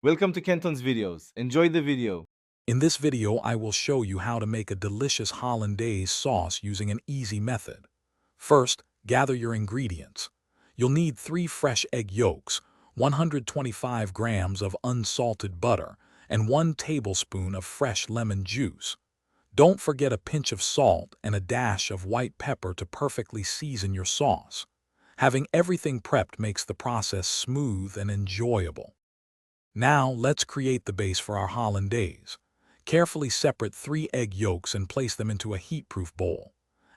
Welcome to Kenton's videos. Enjoy the video. In this video, I will show you how to make a delicious Hollandaise sauce using an easy method. First, gather your ingredients. You'll need 3 fresh egg yolks, 125 grams of unsalted butter, and 1 tablespoon of fresh lemon juice. Don't forget a pinch of salt and a dash of white pepper to perfectly season your sauce. Having everything prepped makes the process smooth and enjoyable. Now, let's create the base for our Hollandaise. Carefully separate 3 egg yolks and place them into a heat-proof bowl.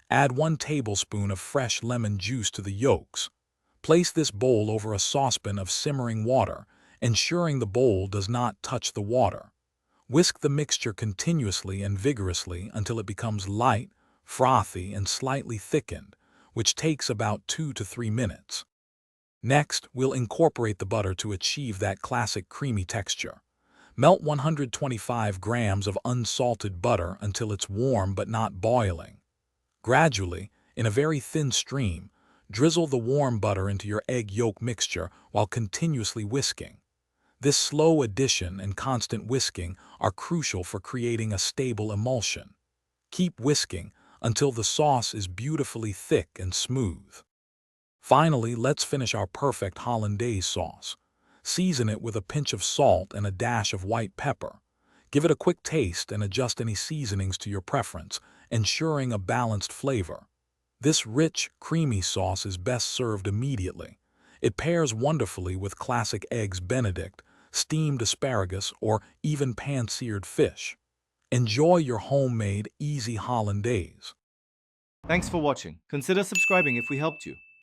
Add 1 tablespoon of fresh lemon juice to the yolks. Place this bowl over a saucepan of simmering water, ensuring the bowl does not touch the water. Whisk the mixture continuously and vigorously until it becomes light, frothy, and slightly thickened, which takes about 2 to 3 minutes. Next, we'll incorporate the butter to achieve that classic creamy texture. Melt 125 grams of unsalted butter until it's warm but not boiling. Gradually, in a very thin stream, drizzle the warm butter into your egg yolk mixture while continuously whisking. This slow addition and constant whisking are crucial for creating a stable emulsion. Keep whisking until the sauce is beautifully thick and smooth. Finally, let's finish our perfect Hollandaise sauce. Season it with a pinch of salt and a dash of white pepper. Give it a quick taste and adjust any seasonings to your preference, ensuring a balanced flavor. This rich, creamy sauce is best served immediately. It pairs wonderfully with classic eggs benedict, steamed asparagus, or even pan-seared fish. Enjoy your homemade, easy Hollandaise. Thanks for watching. Consider subscribing if we helped you.